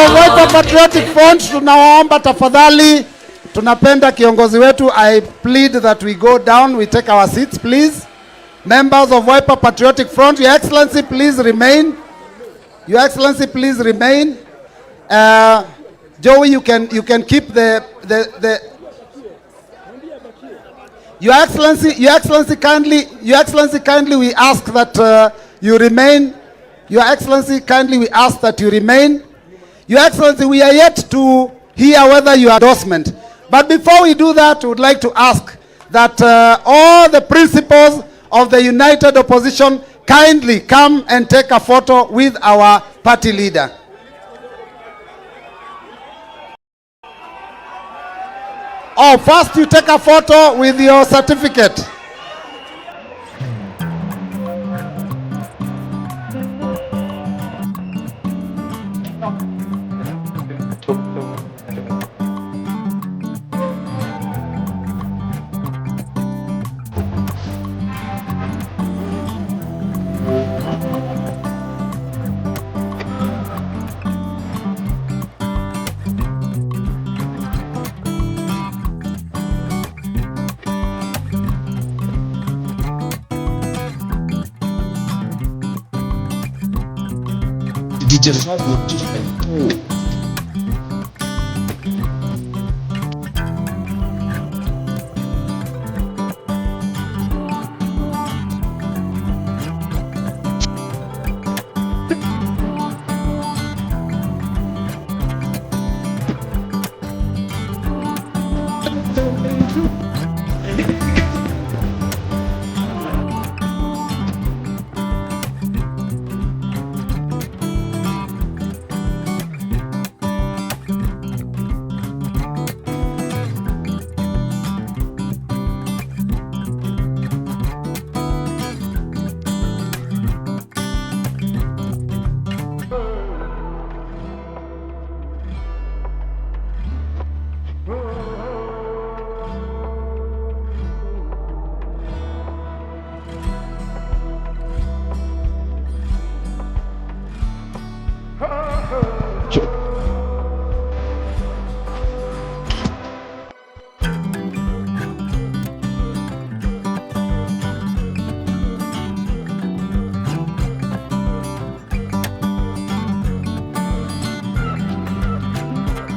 of Wiper Patriotic Front, tunawaomba tafadhali, tunapenda kiongozi wetu. I plead that we go down, we take our seats, please. Members of Wiper Patriotic Front, Your Excellency, please remain. Your Excellency, please remain. Joey, you can keep the Your Excellency, kindly, we ask that you remain. Your Excellency, kindly, we ask that you remain. Your Excellency, we are yet to hear whether your endorsement. But before we do that, we would like to ask that all the principals of the United Opposition kindly come and take a photo with our party leader. Oh, first you take a photo with your certificate. DJ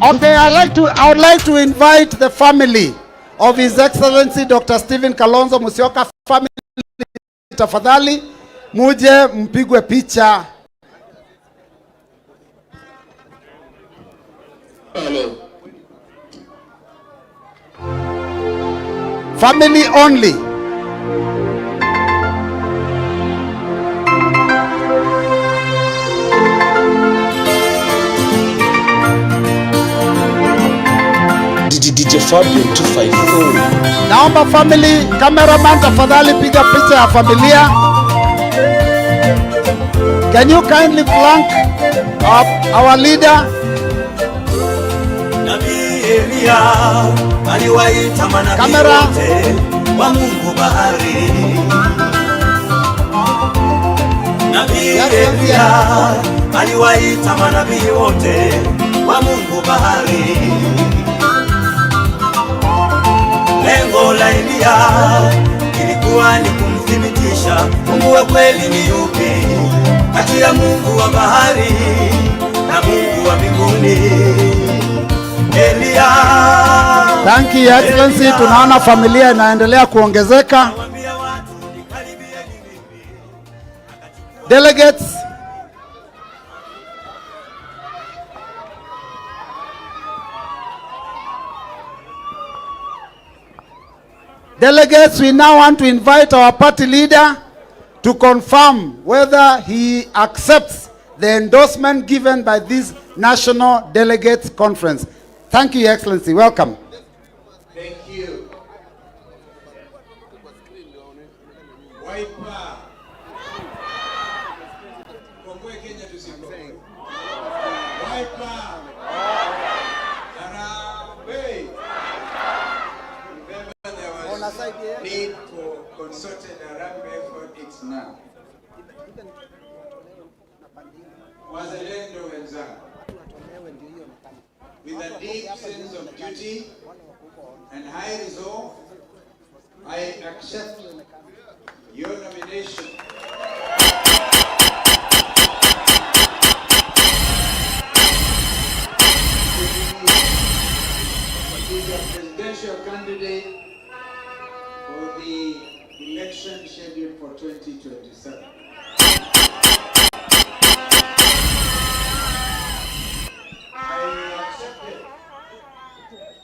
Okay, I would like to invite the family of His Excellency Dr. Stephen Kalonzo Musyoka family, tafadhali muje mpigwe picha. Family only. DJ Fabio 254. Naomba family, cameraman tafadhali piga picha ya familia. Can you kindly flank up our leader? Camera. Wa Mungu bahari. Nabii Elia aliwaita manabii wote wa Mungu bahari. Lengo la Elia ilikuwa ni kumthibitisha Mungu wa kweli ni yupi kati ya Mungu wa bahari na Mungu wa mbinguni. Elia. Thank you, Your Excellency. Tunaona familia inaendelea kuongezeka. Delegates. Delegates, we now want to invite our party leader to confirm whether he accepts the endorsement given by this National Delegates Conference. Thank you, Your Excellency. Welcome. Thank you. Wiper. Wiper. Need for concerted Harambee effort, it's now. Wazalendo wenzangu, with a deep sense of duty and high resolve, I accept your nomination to be the presidential candidate for the election scheduled for 2027. I accept it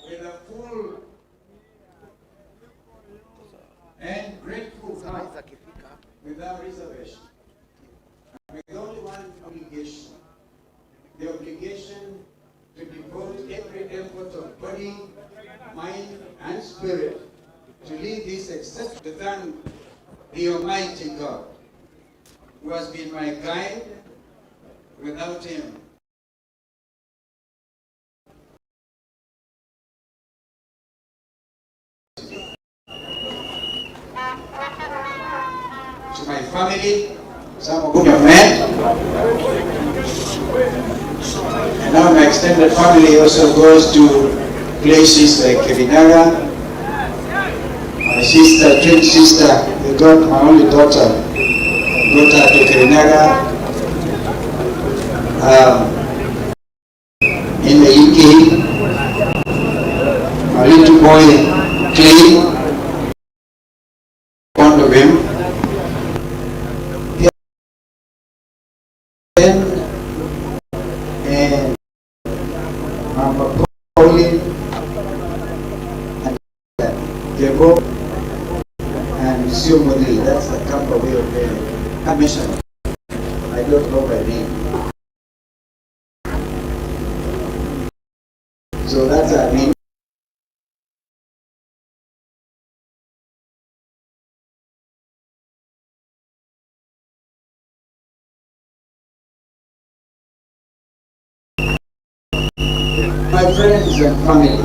with a full and grateful heart, without reservation, with only one obligation, the obligation to devote every effort of body, mind, and spirit to lead this except to thank the Almighty God, who has been my guide. Without him, to my family, some of whom I've met, and now my extended family also goes to places like Kirinyaga. My sister, twin sister, they got my only daughter, got her to Kirinyaga. In the UK, my little boy, Clay, fond of him. And Mama Pauline and Diego and Musyoka, that's the camp away of the commission. I don't know by name. So that's our name. My friends and family,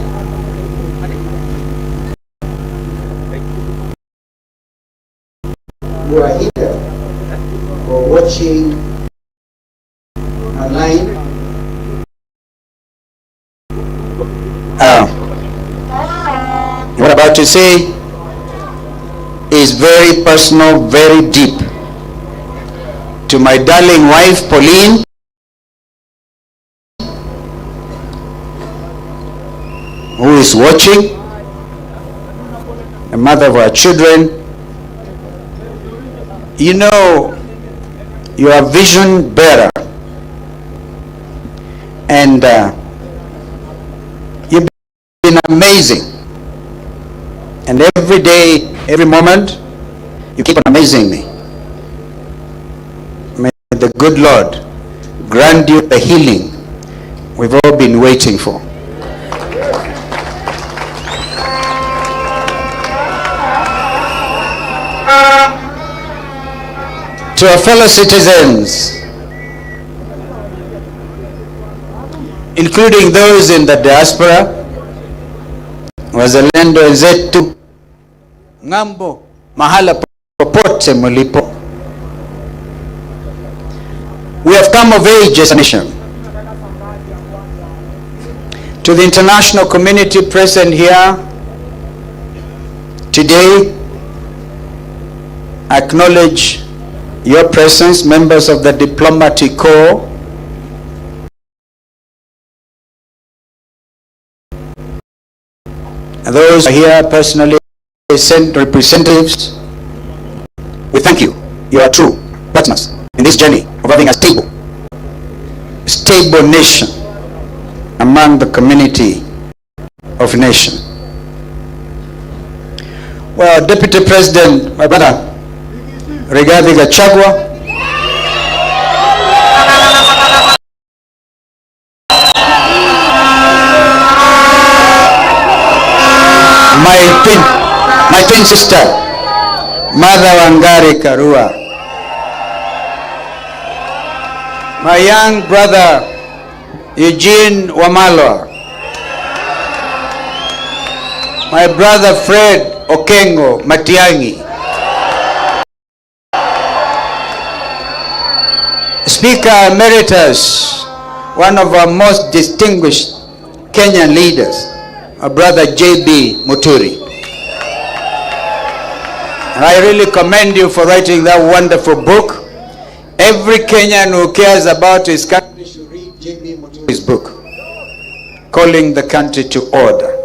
who are here or watching online, what I'm about to say is very personal, very deep. To my darling wife, Pauline, who is watching, the mother of our children, you know, you are a vision bearer, and you've been amazing. And every day, every moment, you keep on amazing me. May the good Lord grant you the healing we've all been waiting for. To our fellow citizens, including those in the diaspora, wazalendo wenzetu ng'ambo, mahala popote mlipo, we have come of age as a nation. To the international community present here today, I acknowledge your presence, members of the diplomatic corps, and those who are here personally, sent representatives. We thank you. You are true partners in this journey of having a stable nation among the community of nations. Well, Deputy President, my brother, Rigathi Gachagua, my twin sister, Mother Wangari Karua, my young brother, Eugene Wamalwa, my brother Fred Okengo Matiangi, Speaker Emeritus, one of our most distinguished Kenyan leaders, our brother J.B. Muturi. And I really commend you for writing that wonderful book. Every Kenyan who cares about his country should read J.B. Muturi's book, Calling the Country to Order.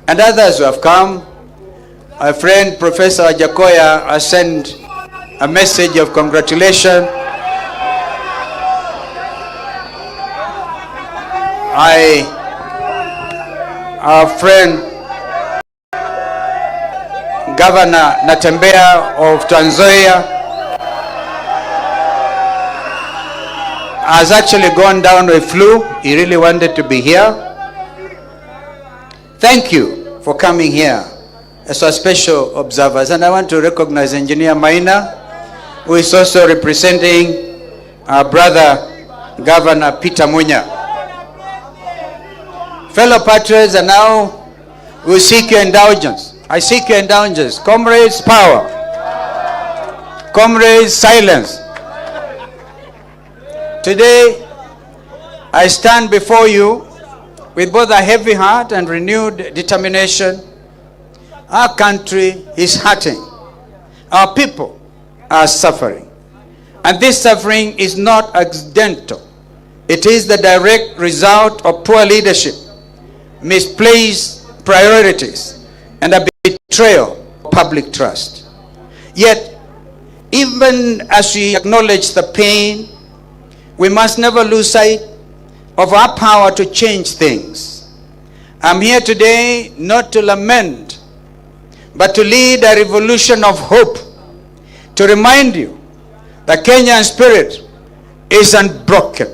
And others who have come. My friend Professor Jakoya has sent a message of congratulations. Our friend Governor Natembeya of Tanzania has actually gone down with flu. He really wanted to be here. Thank you for coming here as our special observers. And I want to recognize Engineer Maina, who is also representing our brother Governor Peter Munya. Fellow patriots, and now we seek your indulgence. I seek your indulgence. Comrades, power. Comrades, silence. Today, I stand before you with both a heavy heart and renewed determination. Our country is hurting. Our people are suffering. And this suffering is not accidental. It is the direct result of poor leadership, misplaced priorities, and a betrayal of public trust. Yet, even as we acknowledge the pain, we must never lose sight of our power to change things. I'm here today not to lament, but to lead a revolution of hope, to remind you the Kenyan spirit is unbroken,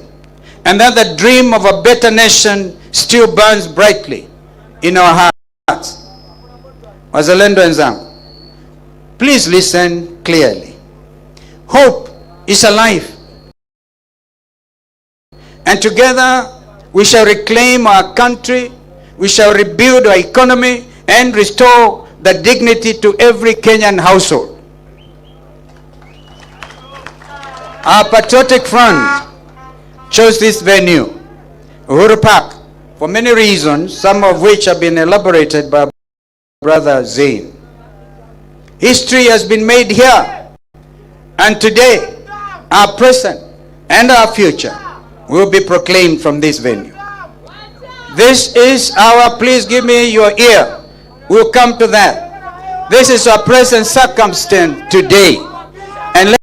and that the dream of a better nation still burns brightly in our hearts. Wazalendo wenzangu, please listen clearly. Hope is alive. And together we shall reclaim our country, we shall rebuild our economy, and restore the dignity to every Kenyan household. Our patriotic front chose this venue, Uhuru Park, for many reasons, some of which have been elaborated by Brother Zain. History has been made here, and today our present and our future will be proclaimed from this venue. This is our, please give me your ear, we'll come to that. This is our present circumstance today. And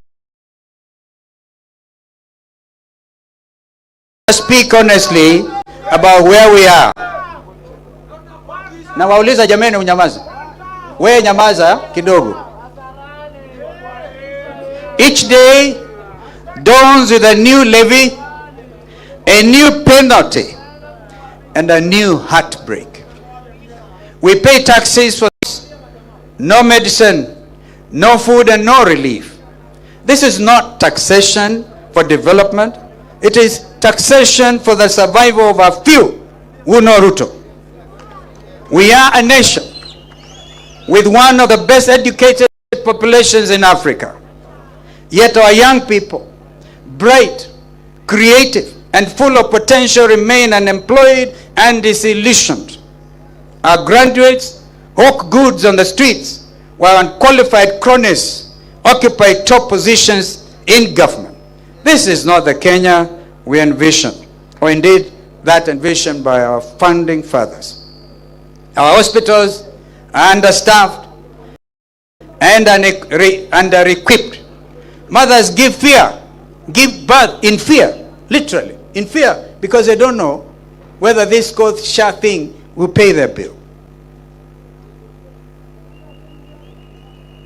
let's speak honestly about where we are. Na wauliza jameni unyamaza. Wewe nyamaza kidogo. Each day dawns with a new levy, a new penalty, and a new heartbreak. We pay taxes for this. No medicine, no food, and no relief. This is not taxation for development. It is taxation for the survival of a few who know Ruto. We are a nation with one of the best educated populations in Africa. Yet our young people, bright, creative, and full of potential, remain unemployed and disillusioned. Our graduates hawk goods on the streets, while unqualified cronies occupy top positions in government. This is not the Kenya we envisioned, or indeed that envisioned by our founding fathers. Our hospitals are understaffed and under-equipped. Mothers give birth in fear, literally, in fear, because they don't know whether this share thing will pay their bill.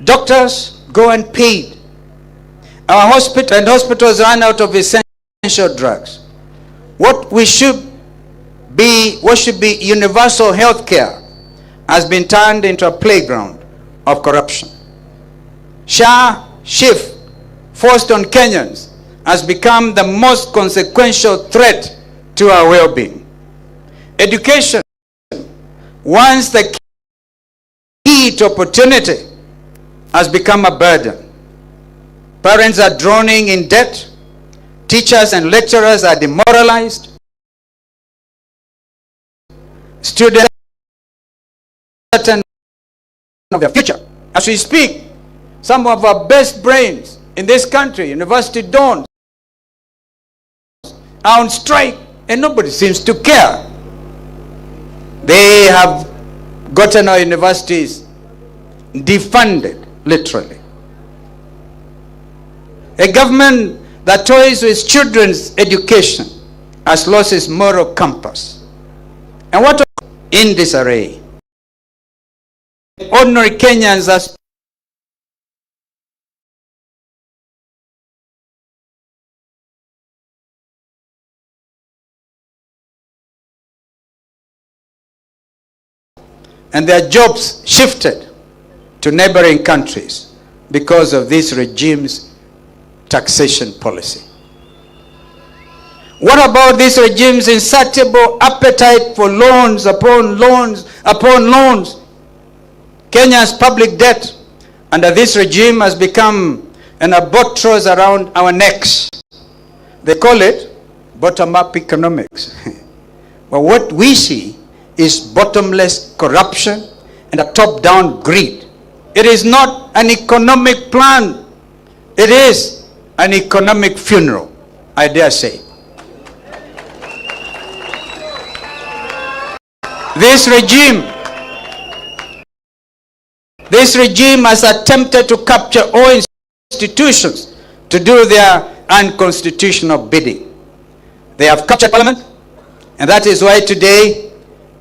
Doctors go unpaid. Our hospitals run out of essential drugs. What should be universal health care has been turned into a playground of corruption. SHA shift forced on Kenyans has become the most consequential threat to our well-being. Education, once the key to opportunity, has become a burden. Parents are drowning in debt. Teachers and lecturers are demoralized. students certain of their future. As we speak, some of our best brains in this country, university dons, are on strike and nobody seems to care. They have gotten our universities defunded, literally. A government that toys with children's education has lost its moral compass. And what in disarray? Ordinary Kenyans are and their jobs shifted to neighboring countries because of this regime's taxation policy. What about this regime's insatiable appetite for loans upon loans upon loans? Kenya's public debt under this regime has become an albatross around our necks. They call it bottom-up economics. But what we see is bottomless corruption and a top-down greed. It is not an economic plan. It is an economic funeral, I dare say. This regime has attempted to capture all institutions to do their unconstitutional bidding. They have captured Parliament, and that is why today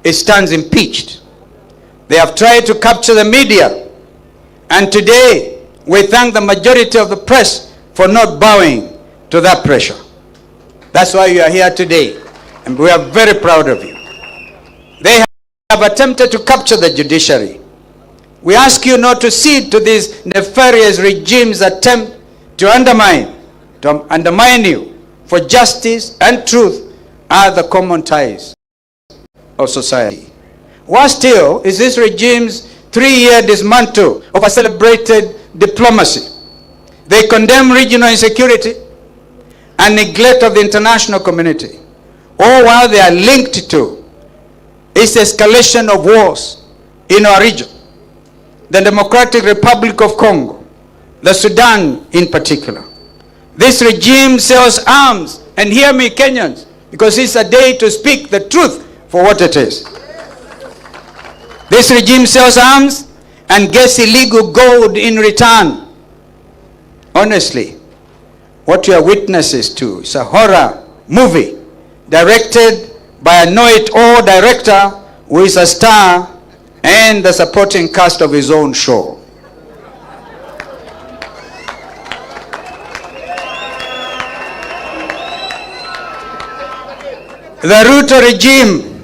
it stands impeached. They have tried to capture the media, and today we thank the majority of the press for not bowing to that pressure. That's why you are here today, and we are very proud of you. They have attempted to capture the judiciary. We ask you not to cede to this nefarious regime's attempt to undermine you, for justice and truth are the common ties of society. Worse still is this regime's 3-year dismantle of a celebrated diplomacy. They condemn regional insecurity and neglect of the international community, all while they are linked to its escalation of wars in our region, the Democratic Republic of Congo, the Sudan in particular. This regime sells arms, and hear me, Kenyans, because it's a day to speak the truth for what it is. This regime sells arms and gets illegal gold in return. Honestly, what you are witnesses to is a horror movie directed by a know-it-all director who is a star and the supporting cast of his own show. The Ruto regime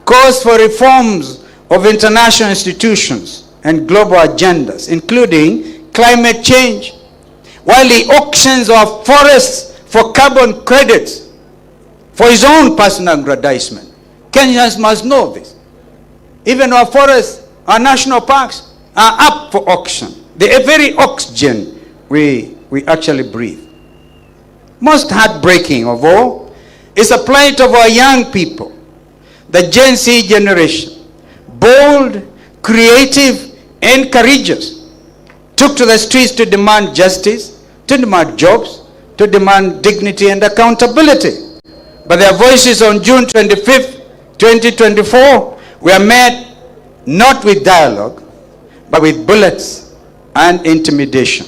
calls for reforms of international institutions and global agendas, including climate change, while he auctions our forests for carbon credits for his own personal aggrandizement. Kenyans must know this. Even our forests, our national parks are up for auction. The very oxygen we actually breathe. Most heartbreaking of all is the plight of our young people, the Gen Z generation, bold, creative, and courageous, took to the streets to demand justice, to demand jobs, to demand dignity and accountability. But their voices on June 25th, 2024 were met not with dialogue, but with bullets and intimidation.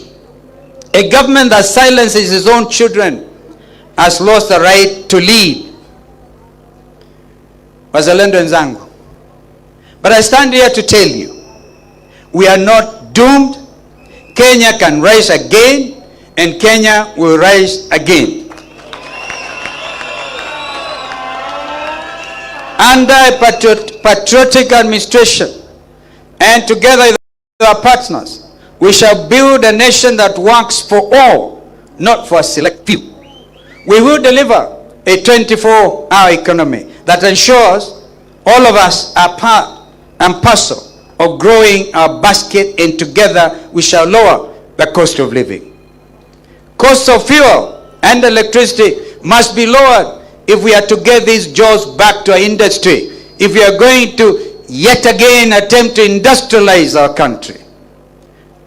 A government that silences its own children has lost the right to lead. Wazalendo wenzangu. But I stand here to tell you, we are not doomed. Kenya can rise again, and Kenya will rise again. Under a patriotic administration, and together with our partners, we shall build a nation that works for all, not for a select few. We will deliver a 24-hour economy that ensures all of us are part and parcel of growing our basket, and together we shall lower the cost of living. Costs of fuel and electricity must be lowered if we are to get these jobs back to our industry if we are going to yet again attempt to industrialize our country.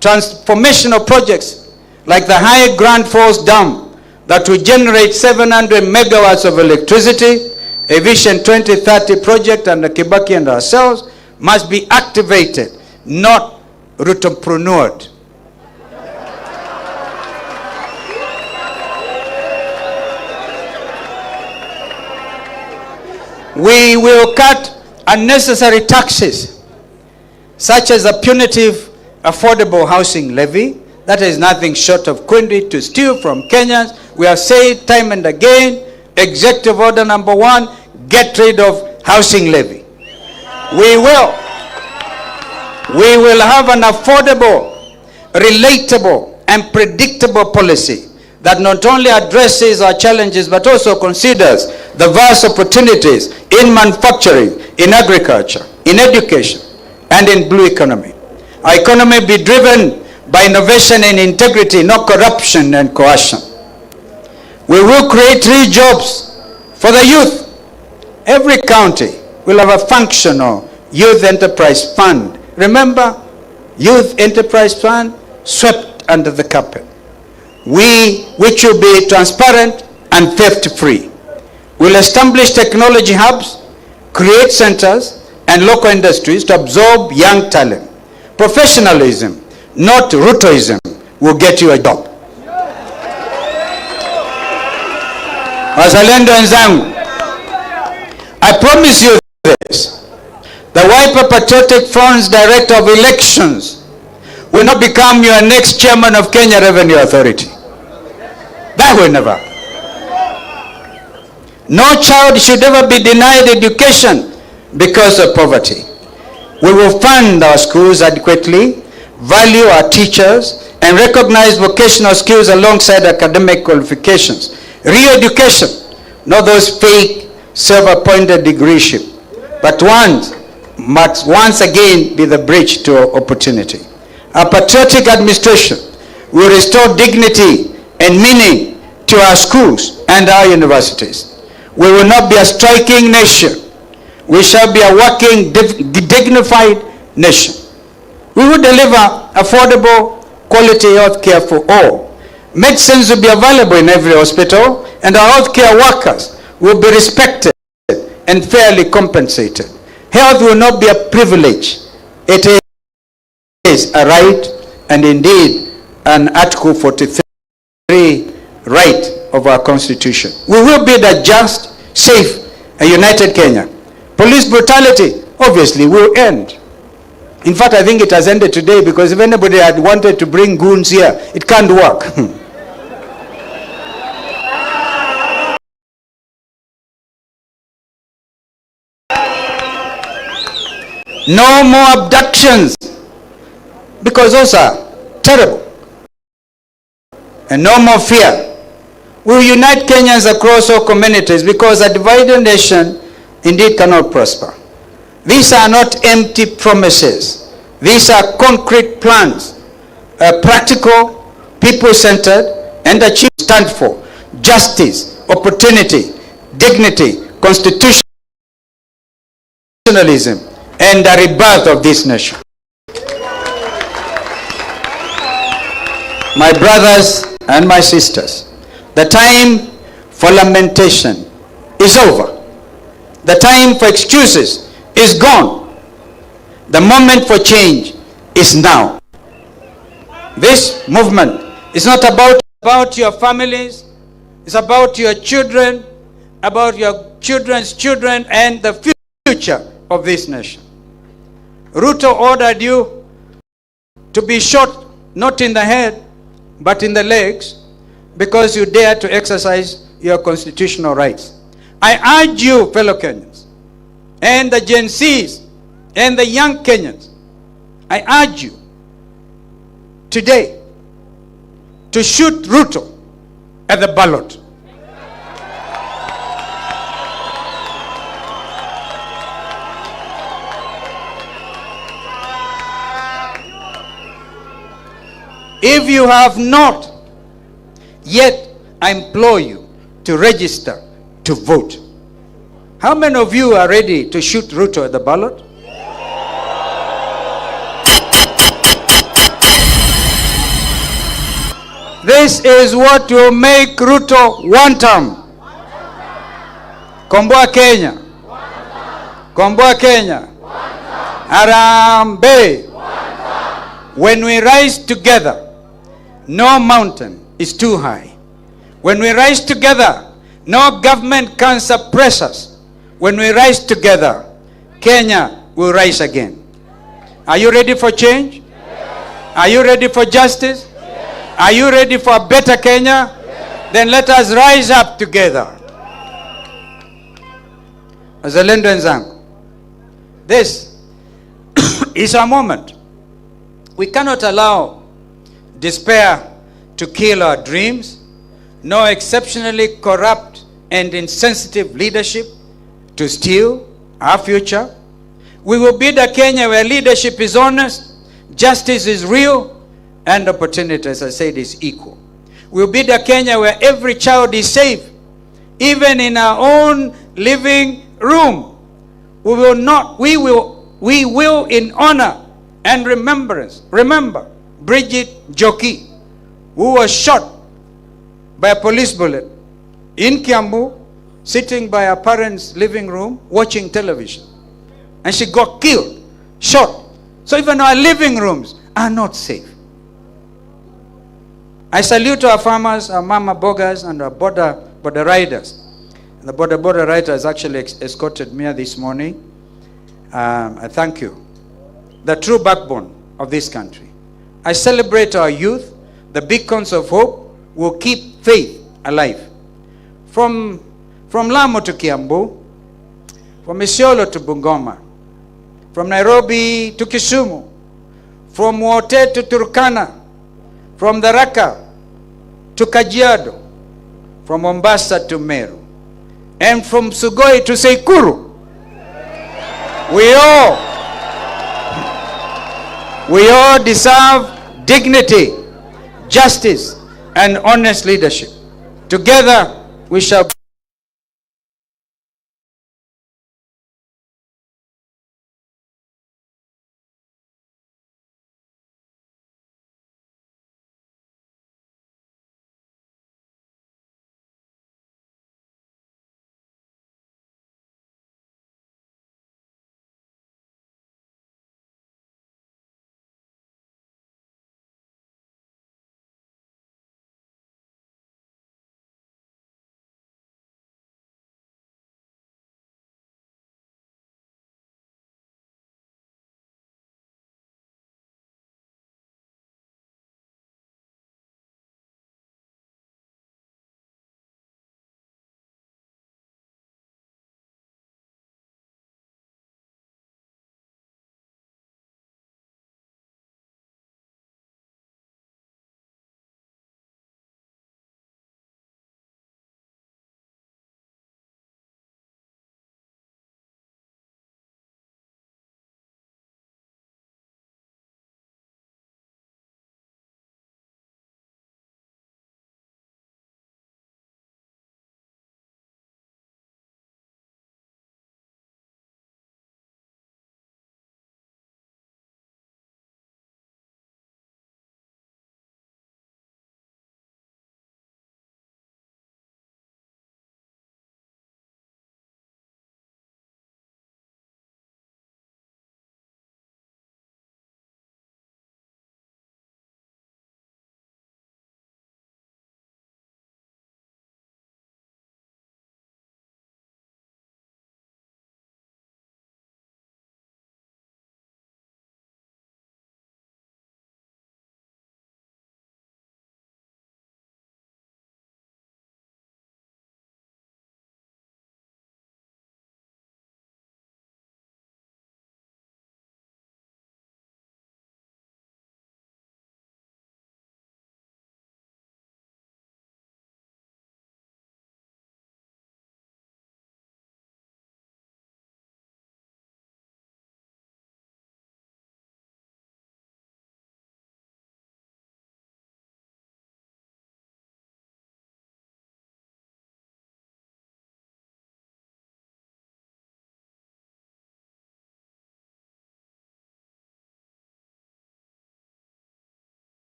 Transformational projects like the High Grand Falls Dam that will generate 700 megawatts of electricity, a Vision 2030 project under Kibaki and ourselves, must be activated, not Rutopreneured. We will cut unnecessary taxes, such as the punitive affordable housing levy. That is nothing short of quindy to steal from Kenyans. We have said time and again, Executive Order number 1, get rid of housing levy. We will have an affordable, relatable, and predictable policy that not only addresses our challenges but also considers the vast opportunities in manufacturing, in agriculture, in education, and in blue economy. Our economy be driven by innovation and integrity, not corruption and coercion. We will create real jobs for the youth. Every county will have a functional youth enterprise fund. Remember, youth enterprise fund swept under the carpet. Which will be transparent and theft-free. We'll establish technology hubs, create centers and local industries to absorb young talent. Professionalism, not Rutoism, will get you a job. Wazalendo wenzangu, I promise you this. The Wiper Patriotic Front's Director of Elections will not become your next chairman of Kenya Revenue Authority. That will never. No child should ever be denied education because of poverty. We will fund our schools adequately, value our teachers, and recognize vocational skills alongside academic qualifications. Re-education, not those fake self-appointed degreeship, but must once again be the bridge to opportunity. Our patriotic administration will restore dignity and meaning to our schools and our universities. We will not be a striking nation. We shall be a working, dignified nation. We will deliver affordable, quality health care for all. Medicines will be available in every hospital, and our healthcare workers will be respected and fairly compensated. Health will not be a privilege. It is a right, and indeed an Article 43 right of our Constitution. We will build a just, safe, and united Kenya. Police brutality obviously will end. In fact, I think it has ended today, because if anybody had wanted to bring goons here, it can't work. No more abductions, because those are terrible. And no more fear. We will unite Kenyans across all communities, because a divided nation indeed cannot prosper. These are not empty promises. These are concrete plans, practical, people-centered, and achieve stand for justice, opportunity, dignity, constitutionalism, and the rebirth of this nation. My brothers and my sisters, the time for lamentation is over. The time for excuses is gone. The moment for change is now. This movement is not about your families. It's about your children, about your children's children, and the future of this nation. Ruto ordered you to be shot not in the head but in the legs, because you dare to exercise your constitutional rights. I urge you, fellow Kenyans, and the Gen Zs, and the young Kenyans, I urge you today to shoot Ruto at the ballot. If you have not yet, I implore you to register to vote. How many of you are ready to shoot Ruto at the ballot? This is what will make Ruto one term. Komboa Kenya. Komboa Kenya. Harambee. When we rise together, no mountain is too high. When we rise together, no government can suppress us. When we rise together, Kenya will rise again. Are you ready for change? Are you ready for justice? Are you ready for a better Kenya? Then let us rise up together. Wazalendo wenzangu, this is our moment. We cannot allow despair to kill our dreams, nor exceptionally corrupt and insensitive leadership to steal our future. We will build a Kenya where leadership is honest, justice is real, and opportunity, as I said, is equal. We'll build a Kenya where every child is safe, even in our own living room. We will in honor and remembrance, remember Bridget Joki, who was shot by a police bullet in Kiambu, sitting by her parents' living room, watching television. And she got killed, shot. So even our living rooms are not safe. I salute our farmers, our mama boggers, and our border riders. The border riders actually escorted me this morning. I thank you. The true backbone of this country. I celebrate our youth. The beacons of hope will keep faith alive. From Lamu to Kiambu, from Isiolo to Bungoma, from Nairobi to Kisumu, from Wote to Turkana, from Tharaka to Kajiado, from Mombasa to Meru, and from Sugoi to Seikuru. We all deserve dignity, justice, and honest leadership. Together, we shall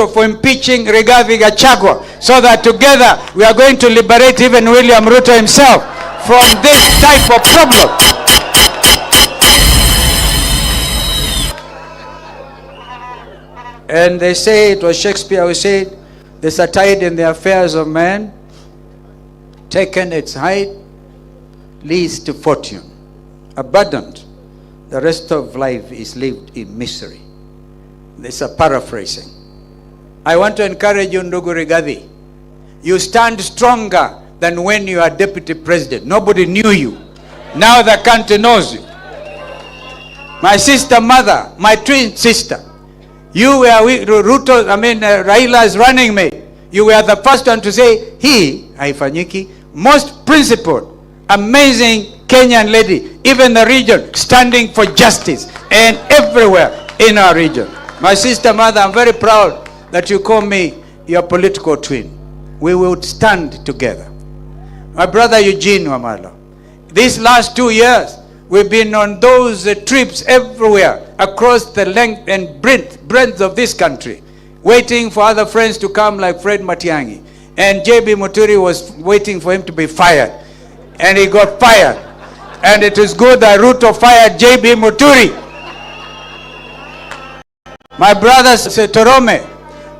for impeaching Rigathi Gachagua, so that together we are going to liberate even William Ruto himself from this type of problem. And they say, it was Shakespeare who said, there's a tide in the affairs of man, taken its height, leads to fortune. Abundant, the rest of life is lived in misery. This is a paraphrasing. I want to encourage you, Ndugu Rigathi. You stand stronger than when you are deputy president. Nobody knew you. Now the country knows you. My sister mother, my twin sister, you were Ruto, Raila is running mate. You were the first one to say, he, haifanyiki, most principled, amazing Kenyan lady, even the region, standing for justice and everywhere in our region. My sister mother, I'm very proud that you call me your political twin. We will stand together. My brother Eugene Wamala, these last 2 years, we've been on those trips everywhere across the length and breadth of this country, waiting for other friends to come like Fred Matiang'i. And JB Muturi was waiting for him to be fired. And he got fired. And it is good that Ruto fired JB Muturi. My brother Torome,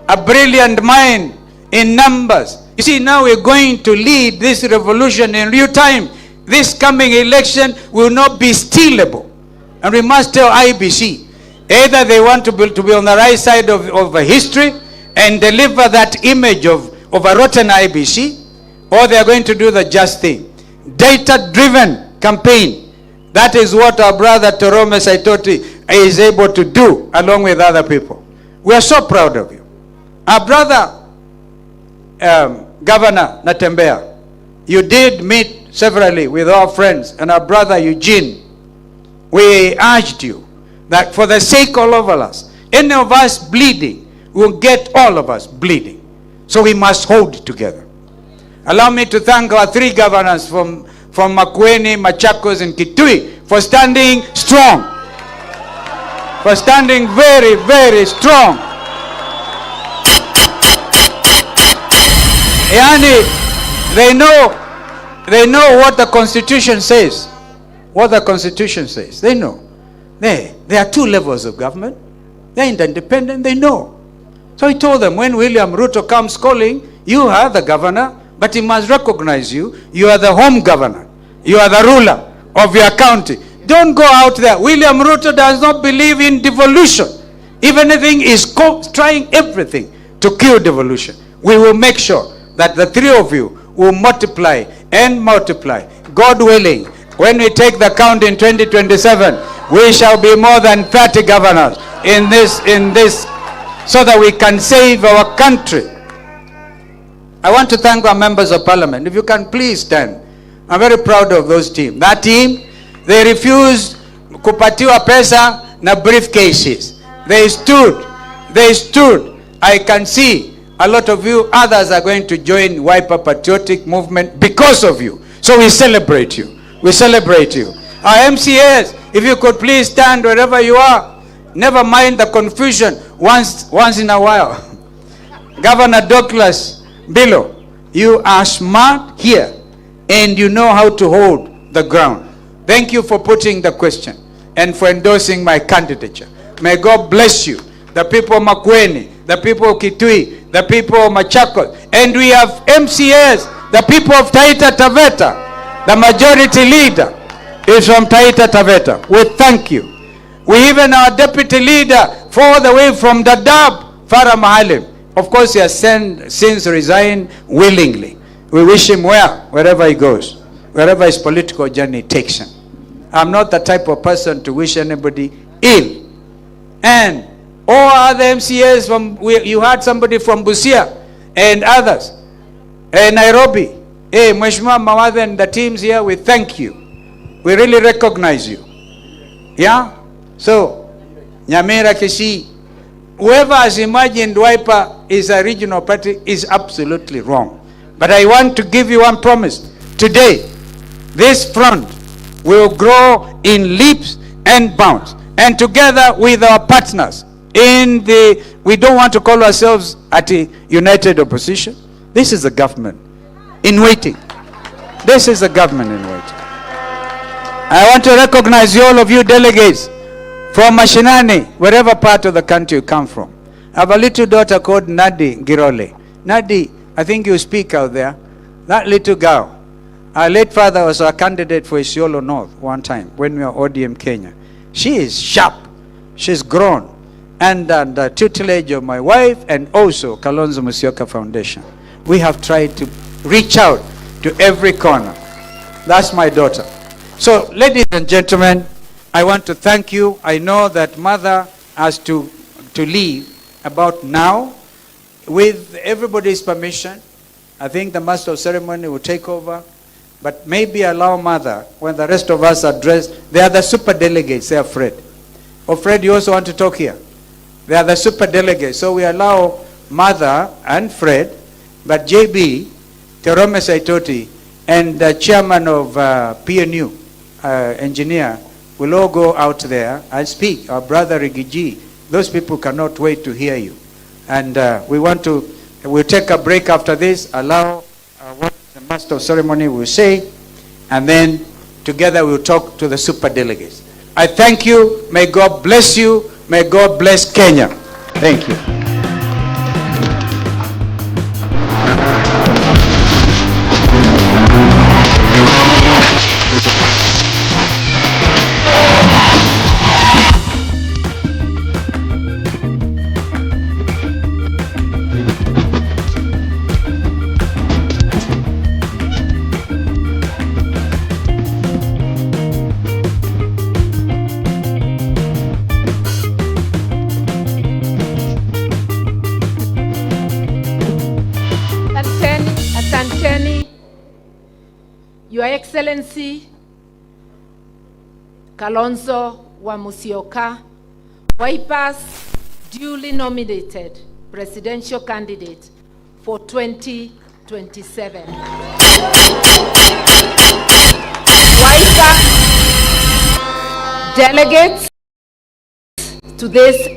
a brilliant mind in numbers. You see, now we're going to lead this revolution in real time. This coming election will not be stealable. And we must tell IBC, either they want to be on the right side of history and deliver that image of a rotten IBC, or they are going to do the just thing. Data-driven campaign. That is what our brother Torome Saitoti is able to do along with other people. We are so proud of you. Our brother, Governor Natembeya, you did meet severally with our friends and our brother Eugene. We urged you that for the sake of all of us, any of us bleeding will get all of us bleeding. So we must hold together. Allow me to thank our 3 governors from Makueni, Machakos, and Kitui for standing strong. For standing very, very strong. Yani, they know what the Constitution says. What the Constitution says. They know. There are 2 levels of government. They're independent. They know. So he told them, when William Ruto comes calling, you are the governor, but he must recognize you. You are the home governor. You are the ruler of your county. Don't go out there. William Ruto does not believe in devolution. If anything, is trying everything to kill devolution. We will make sure that the 3 of you will multiply and multiply. God willing, when we take the count in 2027, we shall be more than 30 governors in this, so that we can save our country. I want to thank our members of parliament. If you can please stand. I'm very proud of those team. That team, they refused kupatiwa pesa na briefcases. They stood. I can see a lot of you, others are going to join Wiper Patriotic Movement because of you. So we celebrate you. We celebrate you. Our MCAs, if you could please stand wherever you are. Never mind the confusion once in a while. Governor Douglas Bilo, you are smart here and you know how to hold the ground. Thank you for putting the question and for endorsing my candidature. May God bless you. The people of Makueni, the people of Kitui, the people of Machakos, and we have MCAs, the people of Taita Taveta. The majority leader is from Taita Taveta. We thank you. We even our deputy leader all the way from Dadaab, Farah Mahalim. Of course, he has since resigned willingly. We wish him well wherever he goes, wherever his political journey takes him. I'm not the type of person to wish anybody ill. And all other MCAs you had somebody from Busia and others, and Nairobi. Hey, Mheshimiwa Mawadhe and the teams here, we thank you. We really recognize you. Yeah? So, Nyamira Kisii, whoever has imagined Wiper is a regional party is absolutely wrong. But I want to give you one promise. Today, this front will grow in leaps and bounds. And together with our partners in the We don't want to call ourselves at a united opposition. This is the government in waiting. This is the government in waiting. I want to recognize all of you delegates from Mashinani, wherever part of the country you come from. I have a little daughter called Nadi Girole. Nadi, I think you speak out there. That little girl, our late father was a candidate for Isiolo North one time when we were ODM Kenya. She is sharp. She's grown. And the tutelage of my wife and also Kalozno Musyoka Foundation, we have tried to reach out to every corner. That's my daughter. So, ladies and gentlemen, I want to thank you. I know that mother has to leave about now. With everybody's permission, I think the master of ceremony will take over. But maybe allow mother, when the rest of us address, they are the super delegates, they are Fred. Oh, Fred, you also want to talk here? They are the super delegates. So we allow mother and Fred, but JB, Terome Saitoti, and the chairman of PNU, engineer, will all go out there and speak. Our brother Rigiji, those people cannot wait to hear you. And we'll take a break after this, allow what the master of ceremony will say, and then together we'll talk to the super delegates. I thank you. May God bless you. May God bless Kenya. Thank you. Your Excellency Kalozno wa Musyoka, Wiper's duly nominated presidential candidate for 2027. Wiper delegates to this